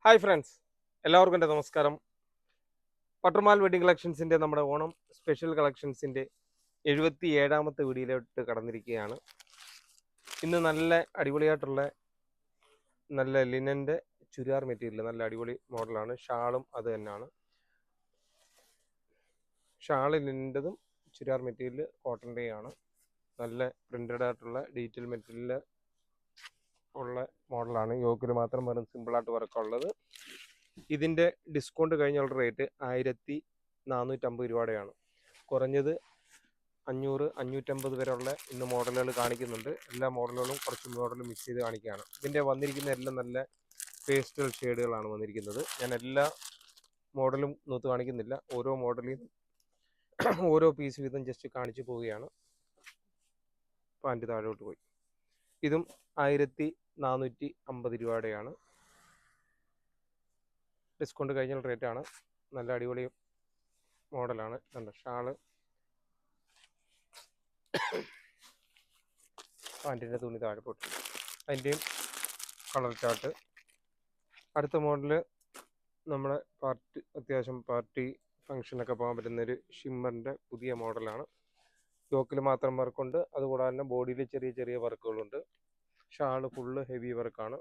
Hi friends, എല്ലാവർക്കും എൻ്റെ നമസ്കാരം. പട്ടർമാൽ വെഡിങ് കളക്ഷൻസിൻ്റെ നമ്മുടെ ഓണം സ്പെഷ്യൽ കളക്ഷൻസിൻ്റെ 77ാമത്തെ വീഡിയോയിലോട്ട് കടന്നിരിക്കുകയാണ്. ഇന്ന് നല്ല അടിപൊളിയായിട്ടുള്ള നല്ല ലിനൻ്റെ ചുരിദാർ മെറ്റീരിയൽ, നല്ല അടിപൊളി മോഡലാണ്. ഷാളും അത് തന്നെയാണ്. ഷാള് ലിനൻ്റെതും ചുരിദാർ മെറ്റീരിയൽ കോട്ടൻ്റെയാണ്. നല്ല പ്രിൻ്റഡ് ആയിട്ടുള്ള ഡീറ്റെയിൽ മെറ്റീരിയൽ ഉള്ള മോഡലാണ്. യോക്കിൽ മാത്രം വെറും സിമ്പിളായിട്ട് വർക്കുള്ളത്. ഇതിൻ്റെ ഡിസ്കൗണ്ട് കഴിഞ്ഞുള്ള റേറ്റ് 1450 രൂപയുടെയാണ്. കുറഞ്ഞത് 500-550 വരെയുള്ള ഇന്ന് മോഡലുകൾ കാണിക്കുന്നുണ്ട്. എല്ലാ മോഡലുകളും കുറച്ച് മോഡൽ മിക്സ് ചെയ്ത് കാണിക്കുകയാണ്. ഇതിൻ്റെ വന്നിരിക്കുന്ന എല്ലാം നല്ല പേസ്റ്റൽ ഷെയ്ഡുകളാണ് വന്നിരിക്കുന്നത്. ഞാൻ എല്ലാ മോഡലും നോത്ത് കാണിക്കുന്നില്ല, ഓരോ മോഡലിൽ ഓരോ പീസ് വീതം ജസ്റ്റ് കാണിച്ചു പോവുകയാണ്. പാൻറ്റ് താഴോട്ട് പോയി. ഇതും 1450 രൂപയുടെയാണ്. ഡിസ്കൗണ്ട് കഴിഞ്ഞ റേറ്റാണ്. നല്ല അടിപൊളി മോഡലാണ്. കണ്ടോ, ഷാള് പാൻറ്റിൻ്റെ തുണി താഴെ പൊട്ടി. അതിൻ്റെയും കളർ ചാർട്ട്. അടുത്ത മോഡല് നമ്മുടെ അത്യാവശ്യം പാർട്ടി ഫങ്ഷനൊക്കെ പോകാൻ പറ്റുന്നൊരു ഷിമ്മറിൻ്റെ പുതിയ മോഡലാണ്. യോക്കിൽ മാത്രം വർക്കുണ്ട്, അതുകൂടാതെ തന്നെ ബോഡിയിൽ ചെറിയ ചെറിയ വർക്കുകളുണ്ട്. ഷാള് ഫുള്ള് ഹെവി വർക്കാണ്.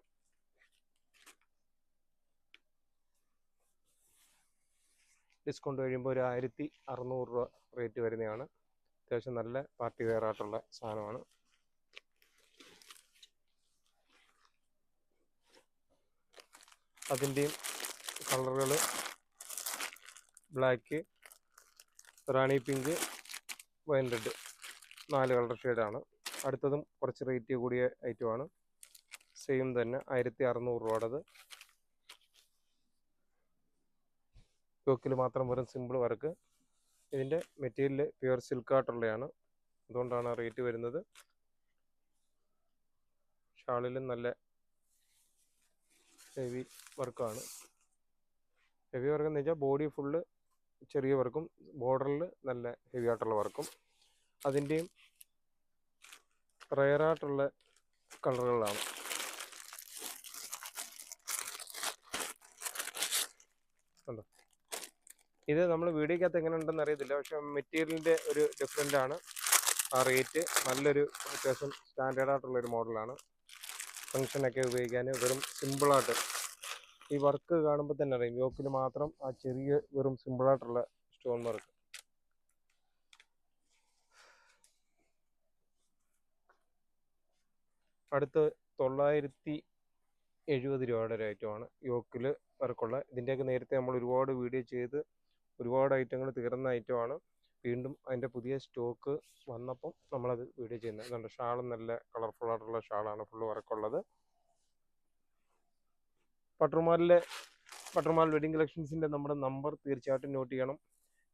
ഡിസ്കൗണ്ട് കഴിയുമ്പോൾ ഒരു 1600 രൂപ റേറ്റ് വരുന്നതാണ്. അത്യാവശ്യം നല്ല പാർട്ടി വെയർ ആയിട്ടുള്ള സാധനമാണ്. അതിൻ്റെയും കളറുകൾ ബ്ലാക്ക്, റാണി പിങ്ക്, വൈൻ റെഡ്, 4 കളർ ഷെയ്ഡാണ്. അടുത്തതും കുറച്ച് റേറ്റ് കൂടിയ ഐറ്റമാണ്. സെയിം തന്നെ 1600 രൂപയുടേത്. യോക്കിൽ മാത്രം വെറും സിമ്പിൾ വർക്ക്. ഇതിൻ്റെ മെറ്റീരിയൽ പ്യുവർ സിൽക്കായിട്ടുള്ളതാണ്, അതുകൊണ്ടാണ് റേറ്റ് വരുന്നത്. ഷാളിലും നല്ല ഹെവി വർക്കാണ്. ഹെവി വർക്ക് എന്ന് വെച്ചാൽ ബോഡി ഫുള്ള് ചെറിയ വർക്കും ബോർഡറിൽ നല്ല ഹെവി ആയിട്ടുള്ള വർക്കും. അതിൻ്റെയും റെയറായിട്ടുള്ള കളറുകളാണ്. കണ്ടോ, ഇത് നമ്മൾ വീഡിയോക്കകത്ത് എങ്ങനെ ഉണ്ടെന്ന് അറിയത്തില്ല, പക്ഷെ മെറ്റീരിയലിൻ്റെ ഒരു ഡിഫറെൻ്റ് ആണ് ആ റേറ്റ്. നല്ലൊരു അത്യാവശ്യം സ്റ്റാൻഡേർഡായിട്ടുള്ളൊരു മോഡലാണ്. ഫങ്ഷനൊക്കെ ഉപയോഗിക്കാൻ വെറും സിമ്പിളായിട്ട് ഈ വർക്ക് കാണുമ്പോൾ തന്നെ അറിയാം. യോക്കിൽ മാത്രം ആ ചെറിയ വെറും സിമ്പിളായിട്ടുള്ള സ്റ്റോൺ വർക്ക്. അടുത്ത് 970 രൂപയുടെ ഒരു ഐറ്റമാണ് യോക്കിൽ വർക്കുള്ള. ഇതിൻ്റെയൊക്കെ നേരത്തെ നമ്മൾ ഒരുപാട് വീഡിയോ ചെയ്ത് ഒരുപാട് ഐറ്റങ്ങൾ തീർന്ന ഐറ്റമാണ്. വീണ്ടും അതിൻ്റെ പുതിയ സ്റ്റോക്ക് വന്നപ്പം നമ്മളത് വീഡിയോ ചെയ്യുന്നത്. അതുകൊണ്ട് ഷാളും നല്ല കളർഫുൾ ആയിട്ടുള്ള ഷാളാണ്, ഫുള്ള് വർക്കുള്ളത്. പട്ടർമാൽ വെഡിങ് കളക്ഷൻസിൻ്റെ നമ്മുടെ നമ്പർ തീർച്ചയായിട്ടും നോട്ട് ചെയ്യണം.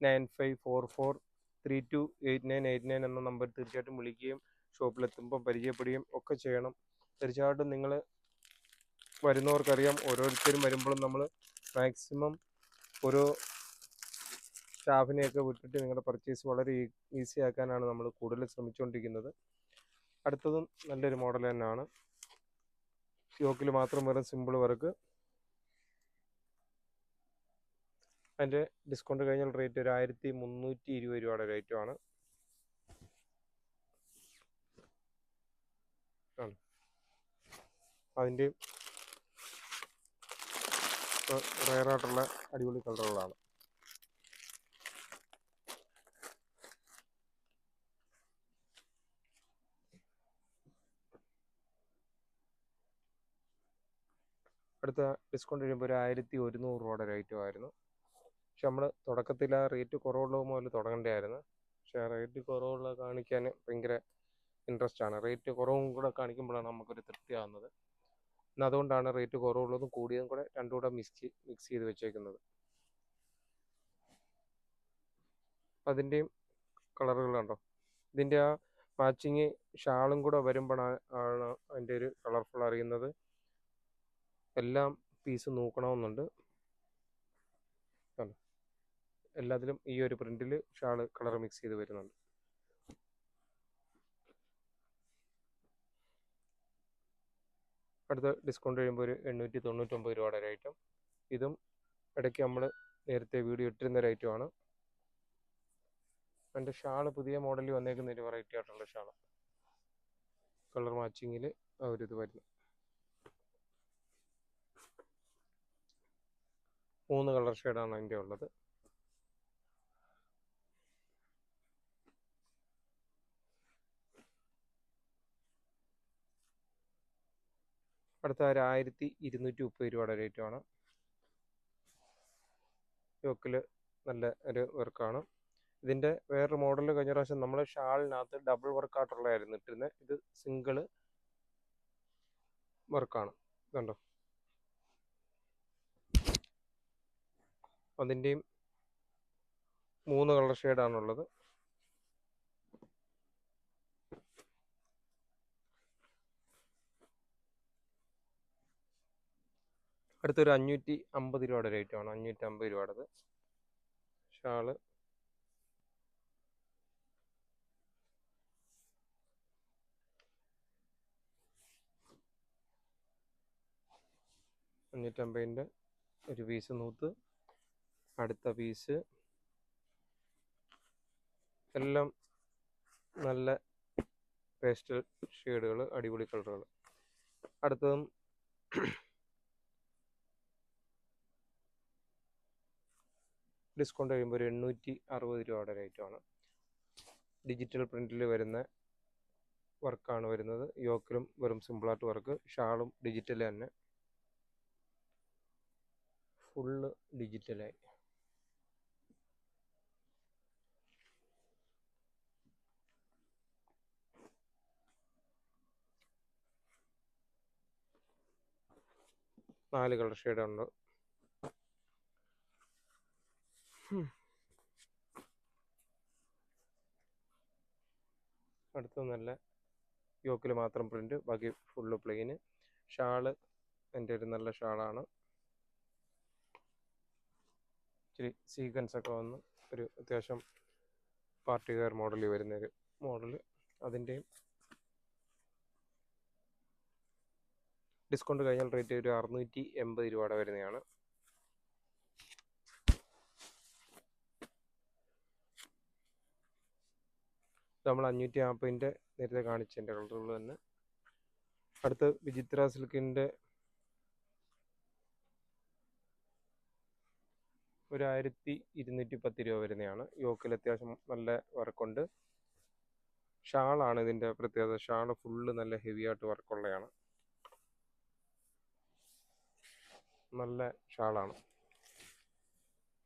9544328989 എന്ന നമ്പർ തീർച്ചയായിട്ടും വിളിക്കുകയും ഷോപ്പിലെത്തുമ്പോൾ പരിചയപ്പെടുകയും ഒക്കെ ചെയ്യണം. തീർച്ചയായിട്ടും നിങ്ങൾ വരുന്നവർക്കറിയാം, ഓരോരുത്തരും വരുമ്പോഴും നമ്മൾ മാക്സിമം ഓരോ സ്റ്റാഫിനെയൊക്കെ വിട്ടിട്ട് നിങ്ങളുടെ പർച്ചേസ് വളരെ ഈസി ആക്കാനാണ് നമ്മൾ കൂടുതൽ ശ്രമിച്ചുകൊണ്ടിരിക്കുന്നത്. അടുത്തതും നല്ലൊരു മോഡൽ തന്നെയാണ്. യോക്കിൽ മാത്രം വെറും സിമ്പിൾ വർക്ക്. അതിൻ്റെ ഡിസ്കൗണ്ട് കഴിഞ്ഞ റേറ്റ് ഒരു 1320 രൂപയുടെ റേറ്റുമാണ്. അതിൻ്റെ റെയറായിട്ടുള്ള അടിപൊളി കളറുകളാണ്. അടുത്ത ഡിസ്കൗണ്ട് കഴിയുമ്പോൾ ഒരു 1100 രൂപയുടെ റേറ്റുമായിരുന്നു. പക്ഷെ നമ്മൾ തുടക്കത്തിൽ ആ റേറ്റ് കുറവുള്ളത് മുതൽ തുടങ്ങേണ്ടതായിരുന്നു. പക്ഷേ ആ റേറ്റ് കുറവുള്ള കാണിക്കാൻ ഭയങ്കര ഇൻട്രസ്റ്റ് ആണ്. റേറ്റ് കുറവും കൂടെ കാണിക്കുമ്പോഴാണ് നമുക്കൊരു തൃപ്തിയാകുന്നത്. എന്നാൽ അതുകൊണ്ടാണ് റേറ്റ് കുറവുള്ളതും കൂടിയതും കൂടെ രണ്ടും കൂടെ മിക്സ് ചെയ്ത് വെച്ചേക്കുന്നത്. അതിൻ്റെയും കളറുകൾ കണ്ടോ. ഇതിൻ്റെ ആ മാച്ചിങ് ഷാളും കൂടെ വരുമ്പോഴാണ് അതിൻ്റെ ഒരു കളർഫുൾ അറിയുന്നത്. എല്ലാം പീസ് നോക്കണമെന്നുണ്ട്. എല്ലാത്തിലും ഈ ഒരു പ്രിന്റിൽ ഷാള് കളർ മിക്സ് ചെയ്ത് വരുന്നുണ്ട്. അടുത്ത ഡിസ്കൗണ്ട് കഴിയുമ്പോൾ ഒരു 899 രൂപയുടെ ഒരു ഐറ്റം. ഇതും ഇടയ്ക്ക് നമ്മൾ നേരത്തെ വീഡിയോ ഇട്ടിരുന്ന ഒരു ഐറ്റമാണ്. എൻ്റെ ഷാള് പുതിയ മോഡലിൽ വന്നേക്കുന്ന ഒരു വെറൈറ്റി ആയിട്ടുള്ള ഷാള്, കളർ മാച്ചിങ്ങിൽ ആ ഒരു ഇത് വരുന്നു. 3 കളർ ഷെയ്ഡാണ് അതിൻ്റെ ഉള്ളത്. അടുത്ത ഒരു 1230 രൂപയുടെ റേറ്റുമാണ്. യോക്കിൽ നല്ല ഒരു വർക്കാണ്. ഇതിൻ്റെ വേറൊരു മോഡൽ കഴിഞ്ഞ പ്രാവശ്യം നമ്മൾ ഷാളിനകത്ത് ഡബിൾ വർക്കായിട്ടുള്ളതായിരുന്നു ഇട്ടിരുന്നത്. ഇത് സിംഗിള് വർക്കാണ്, ഇതുണ്ടോ. അതിൻ്റെയും 3 കളർ ഷെയ്ഡാണുള്ളത്. അടുത്തൊരു 550 രൂപയുടെ റേറ്റുമാണ്, 550 രൂപയുടേത് ഷാള്. $550 ഒരു പീസ് നൂത്ത്. അടുത്ത പീസ് എല്ലാം നല്ല പേസ്റ്റൽ ഷെയ്ഡുകൾ, അടിപൊളി കളറുകൾ. അടുത്തതും ഡിസ്കൗണ്ട് കഴിയുമ്പോൾ ഒരു 860 രൂപയുടെ റേറ്റുമാണ്. ഡിജിറ്റൽ പ്രിന്റിൽ വരുന്ന വർക്കാണ് വരുന്നത്. യോക്കിലും വെറും സിമ്പിളായിട്ട് വർക്ക്, ഷാളും ഡിജിറ്റൽ തന്നെ, ഫുള്ള് ഡിജിറ്റലായി. നാല് കളർ ഷെയ്ഡുണ്ട്. അടുത്ത നല്ല യോക്കിൽ മാത്രം പ്രിന്റ്, ബാക്കി ഫുള്ള് പ്ലെയിന്. ഷാള് എൻ്റെ ഒരു നല്ല ഷാളാണ്, ഇച്ചിരി സീക്വൻസ് ഒക്കെ വന്ന് ഒരു അത്യാവശ്യം പാർട്ടി വെയർ മോഡലിൽ വരുന്നൊരു മോഡൽ. അതിൻ്റെയും ഡിസ്കൗണ്ട് കഴിഞ്ഞാൽ റേറ്റ് ഒരു 680 രൂപയുടെ വരുന്നതാണ്. നമ്മൾ 550 നേരത്തെ കാണിച്ചതിൻ്റെ കളറുകൾ തന്നെ. അടുത്ത് വിചിത്ര സിൽക്കിൻ്റെ ഒരു 1210 രൂപ വരുന്നതാണ്. യോക്കിൽ അത്യാവശ്യം നല്ല വർക്കുണ്ട്. ഷാളാണ് ഇതിൻ്റെ പ്രത്യേകത. ഷാള് ഫുള്ള് നല്ല ഹെവി ആയിട്ട് വർക്കുള്ളതാണ്, നല്ല ഷാളാണ്.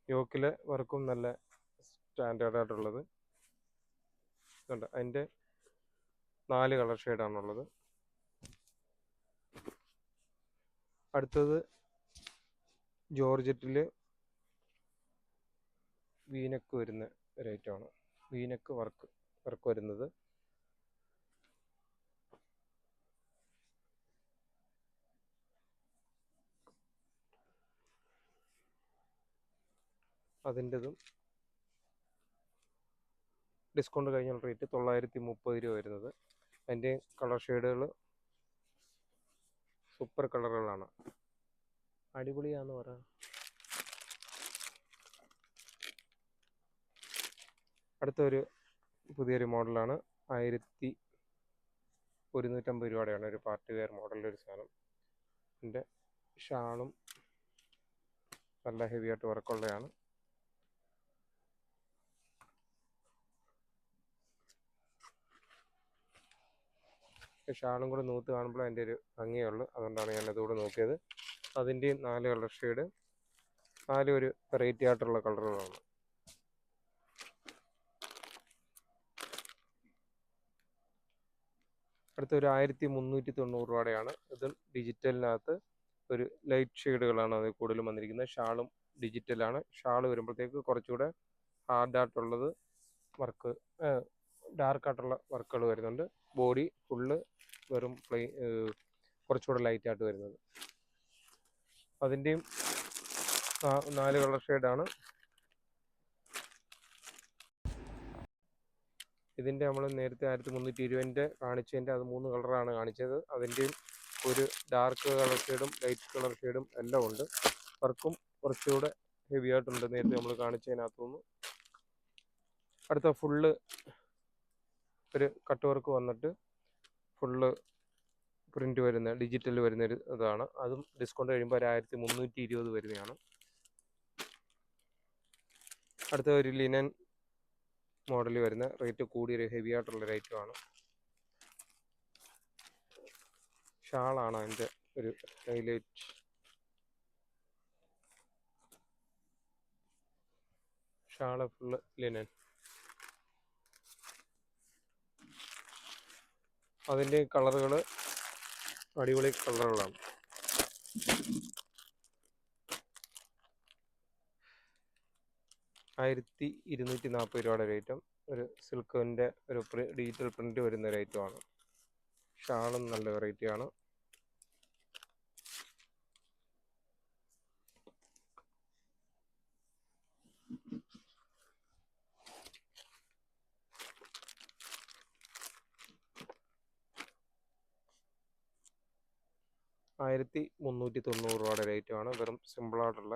യോക്കിലെ വർക്കും നല്ല സ്റ്റാൻഡേർഡ് ആയിട്ടുള്ളത്. അതിൻ്റെ 4 കളർ ഷെയ്ഡാണുള്ളത്. അടുത്തത് ജോർജറ്റിൽ വീനക്ക് വരുന്ന ഒരു ഐറ്റമാണ്. വീനക്ക് വർക്ക് വരുന്നത്. അതിൻ്റെതും ഡിസ്കൗണ്ട് കഴിഞ്ഞുള്ള റേറ്റ് 930 രൂപ വരുന്നത്. അതിൻ്റെ കളർ ഷെയ്ഡുകൾ സൂപ്പർ കളറുകളാണ്, അടിപൊളിയാന്ന് പറയാം. അടുത്തൊരു പുതിയൊരു മോഡലാണ്, 1150 രൂപയുടെയാണ് ഒരു പാർട്ടി വെയർ മോഡലിൻ്റെ ഒരു സാധനം. ഇതിൻ്റെ ഷാളും നല്ല ഹെവി ആയിട്ട് വർക്കുള്ളതാണ്. ഷാളും കൂടെ നൂത്ത് കാണുമ്പോൾ അതിൻ്റെ ഒരു ഭംഗിയുള്ളൂ, അതുകൊണ്ടാണ് ഞാൻ അതുകൂടെ നോക്കിയത്. അതിൻ്റെയും 4 കളർ ഷെയ്ഡ്, 4 ഒരു വെറൈറ്റി ആയിട്ടുള്ള കളറുകളാണ്. അടുത്തൊരു 1390 രൂപയുടെയാണ്. ഇത് ഡിജിറ്റലിനകത്ത് ഒരു ലൈറ്റ് ഷെയ്ഡുകളാണ് അത് കൂടുതലും വന്നിരിക്കുന്നത്. ഷാളും ഡിജിറ്റലാണ്. ഷാള് വരുമ്പോഴത്തേക്ക് കുറച്ചുകൂടെ ഹാർഡായിട്ടുള്ളത് വർക്ക്, ഡാർക്കായിട്ടുള്ള വർക്കുകൾ വരുന്നുണ്ട്. ബോഡി ഫുള്ള് വെറും കുറച്ചുകൂടെ ലൈറ്റായിട്ട് വരുന്നത്. അതിൻ്റെയും 4 കളർ ഷെയ്ഡാണ്. ഇതിൻ്റെ നമ്മൾ നേരത്തെ 1320 കാണിച്ചതിൻ്റെ അത് 3 കളറാണ് കാണിച്ചത്. അതിൻ്റെയും ഒരു ഡാർക്ക് കളർ ഷെയ്ഡും ലൈറ്റ് കളർ ഷെയ്ഡും എല്ലാം ഉണ്ട്. വർക്കും കുറച്ചുകൂടെ ഹെവി ആയിട്ടുണ്ട് നേരത്തെ നമ്മൾ കാണിച്ചതിനകത്തുനിന്ന്. അടുത്ത ഫുള്ള് ഒരു കട്ട് വർക്ക് വന്നിട്ട് ഫുള്ള് പ്രിന്റ് വരുന്ന ഡിജിറ്റൽ വരുന്നൊരു ഇതാണ്. അതും ഡിസ്കൗണ്ട് കഴിയുമ്പോൾ 1320 വരുന്നതാണ്. അടുത്ത ഒരു ലിനൻ മോഡൽ വരുന്ന റേറ്റ് കൂടിയൊരു ഹെവി ആയിട്ടുള്ള ഐറ്റമാണ്. ഷാളാണ് അതിൻ്റെ ഒരു ഹൈലൈറ്റ്. Shawl full linen. അതിൻ്റെ കളറുകൾ അടിപൊളി കളറുകളാണ്. $1240 റേറ്റും ഒരു സിൽക്കിൻ്റെ ഒരു ഡിജിറ്റൽ പ്രിന്റ് വരുന്ന ഒരു ഐറ്റമാണ്. ഷാളും നല്ല വെറൈറ്റി ആണ്. $1390 റേറ്റുമാണ്. വെറും സിമ്പിളായിട്ടുള്ള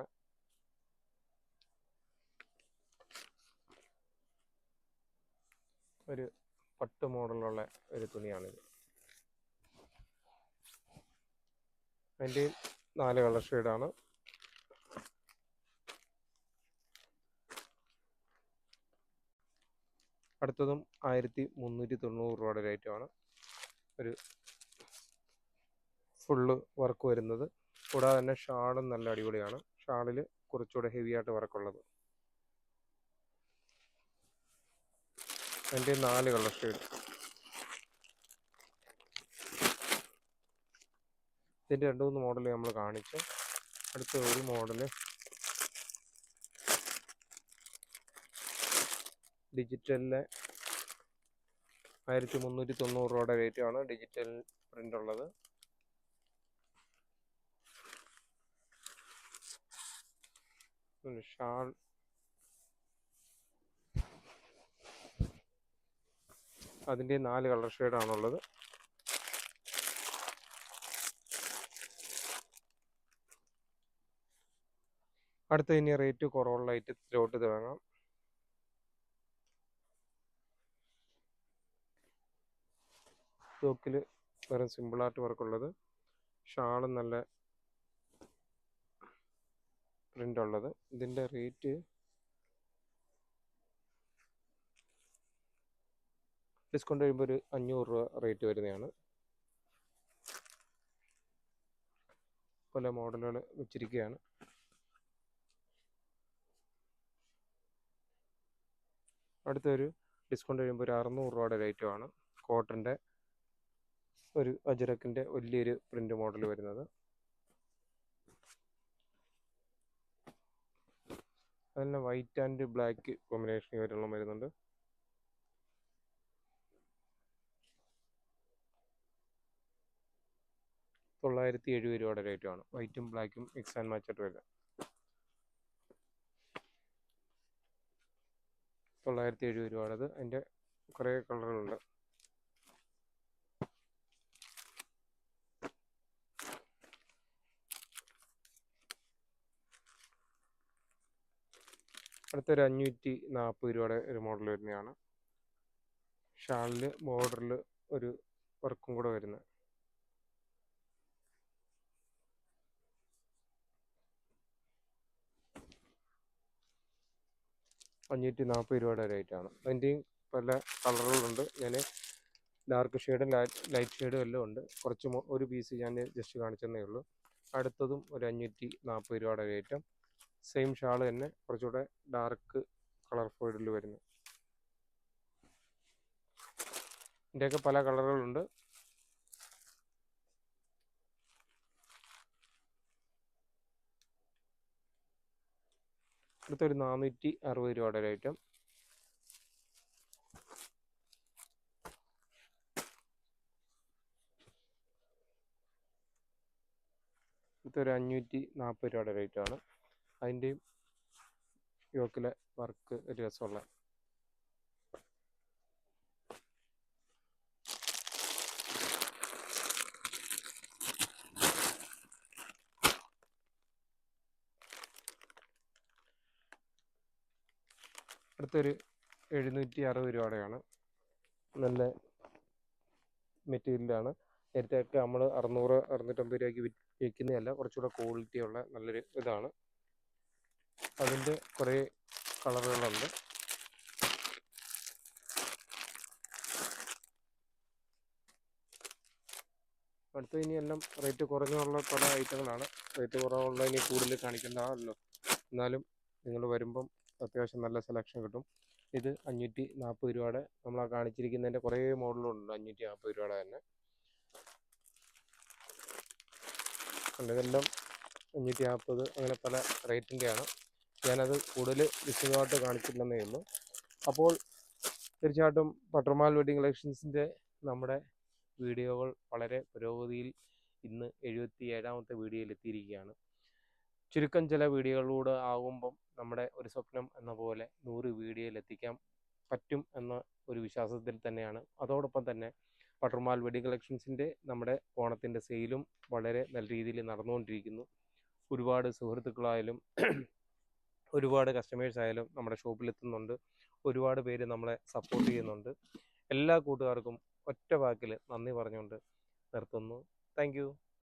ഒരു പട്ട് മോഡലുള്ള ഒരു തുണിയാണിത്. അതിൻ്റെ 4 കളർ ഷെയ്ഡാണ്. അടുത്തതും $1390 റേറ്റുമാണ്. ഒരു ഫുള്ള് വർക്ക് വരുന്നത്. കൂടാതെ തന്നെ ഷാളും നല്ല അടിപൊളിയാണ്. ഷാളിൽ കുറച്ചുകൂടെ ഹെവി ആയിട്ട് വർക്കുള്ളത്. അതിൻ്റെ 4 കളർ ഷെയ്ഡ്. ഇതിൻ്റെ 2-3 മോഡൽ നമ്മൾ കാണിച്ചു. അടുത്ത ഒരു മോഡല് ഡിജിറ്റലിലെ $1390 റേറ്റാണ്. ഡിജിറ്റൽ പ്രിന്റ് ഉള്ളത്. ഷാൾ അതിൻ്റെ 4 കളർ ഷെയ്ഡാണുള്ളത്. അടുത്ത ഇനി റേറ്റ് കുറവുള്ള ഐറ്റത്തിലോട്ട് തുടങ്ങാം. സ്റ്റോക്കിൽ വേറെ സിമ്പിളായിട്ട് വർക്കുള്ളത്. ഷാളും നല്ല പ്രിന്റ് ഉള്ളത്. ഇതിൻ്റെ റേറ്റ് ഡിസ്കൗണ്ട് കഴിയുമ്പോൾ ഒരു $500 റേറ്റ് വരുന്നതാണ്. പല മോഡലുകൾ വെച്ചിരിക്കുകയാണ്. അടുത്തൊരു ഡിസ്കൗണ്ട് കഴിയുമ്പോൾ ഒരു $600 റേറ്റുമാണ്. കോട്ടൻ്റെ ഒരു അജരക്കിൻ്റെ വലിയൊരു പ്രിന്റ് മോഡൽ വരുന്നത്. അതിന് വൈറ്റ് ആൻഡ് ബ്ലാക്ക് കോമ്പിനേഷൻ ഒരെണ്ണം വരുന്നുണ്ട്. $970 റേറ്റുമാണ്. വൈറ്റും ബ്ലാക്കും മിക്സ് ആൻഡ് മാച്ചായിട്ട് വരുന്നത്. $970. അതിൻ്റെ കുറേ കളറുകളുണ്ട്. അടുത്തൊരു $540 ഒരു മോഡൽ വരുന്നതാണ്. ഷാളിൽ ബോർഡറിൽ ഒരു വർക്കും കൂടെ വരുന്നത്. $540 റേറ്റാണ്. അതിൻ്റെയും പല കളറുകളുണ്ട്. ഞാൻ ഡാർക്ക് ഷെയ്ഡും ലൈറ്റ് ഷെയ്ഡും എല്ലാം ഉണ്ട്. ഒരു പീസ് ഞാൻ ജസ്റ്റ് കാണിച്ചെന്നേ ഉള്ളൂ. അടുത്തതും ഒരു $540 റേറ്റും. സെയിം ഷാൾ തന്നെ കുറച്ചുകൂടെ ഡാർക്ക് കളർ ഫോയിഡിൽ വരുന്നു. ഇതിൻ്റെയൊക്കെ പല കളറുകളുണ്ട്. അടുത്തൊരു $460 ഐറ്റം. അടുത്തൊരു $540 റേറ്റാണ്. അതിൻ്റെയും യോക്കിലെ വർക്ക് ഒരു രസമുള്ള. അടുത്തൊരു 760 രൂപയുടെയാണ്. നല്ല മെറ്റീരിയലാണ്. നേരത്തെയൊക്കെ നമ്മൾ 600 650 രൂപയ്ക്ക് വിൽക്കുന്നതല്ല, കുറച്ചുകൂടെ ക്വാളിറ്റിയുള്ള നല്ലൊരു ഇതാണ്. അതിൻ്റെ കുറേ കളറുകളുണ്ട്. അടുത്ത ഇനി എല്ലാം റേറ്റ് കുറഞ്ഞുള്ള പല ഐറ്റങ്ങളാണ്. റേറ്റ് കുറവുള്ള ഇനി കൂടുതൽ കാണിക്കേണ്ടതാണല്ലോ, എന്നാലും നിങ്ങൾ വരുമ്പം അത്യാവശ്യം നല്ല സെലക്ഷൻ കിട്ടും. ഇത് 540 രൂപയുടെ നമ്മൾ ആ കാണിച്ചിരിക്കുന്നതിൻ്റെ കുറേ മോഡലുണ്ട് 540 രൂപയുടെ തന്നെ. ഇതെല്ലാം 540 അങ്ങനെ പല റേറ്റിൻ്റെയാണ്. ഞാനത് കൂടുതൽ വിശദമായിട്ട് കാണിച്ചില്ലെന്നേ ഉള്ളൂ. അപ്പോൾ തീർച്ചയായിട്ടും പട്ടർമാൽ വെഡിങ് കളക്ഷൻസിൻ്റെ നമ്മുടെ വീഡിയോകൾ വളരെ പുരോഗതിയിൽ ഇന്ന് 77ാമത്തെ വീഡിയോയിൽ എത്തിയിരിക്കുകയാണ്. ചുരുക്കം ചില വീഡിയോകളിലൂടെ ആകുമ്പം നമ്മുടെ ഒരു സ്വപ്നം എന്ന പോലെ 100 വീഡിയോയിൽ എത്തിക്കാൻ പറ്റും എന്ന ഒരു വിശ്വാസത്തിൽ തന്നെയാണ്. അതോടൊപ്പം തന്നെ പട്ടർമാൽ വെഡിങ് കളക്ഷൻസിൻ്റെ നമ്മുടെ ഓണത്തിൻ്റെ സെയിലും വളരെ നല്ല രീതിയിൽ നടന്നുകൊണ്ടിരിക്കുന്നു. ഒരുപാട് സുഹൃത്തുക്കളായാലും ഒരുപാട് കസ്റ്റമേഴ്സായാലും നമ്മുടെ ഷോപ്പിലെത്തുന്നുണ്ട്. ഒരുപാട് പേര് നമ്മളെ സപ്പോർട്ട് ചെയ്യുന്നുണ്ട്. എല്ലാ കൂട്ടുകാർക്കും ഒറ്റ വാക്കിൽ നന്ദി പറഞ്ഞുകൊണ്ട് നിർത്തുന്നു. Thank you.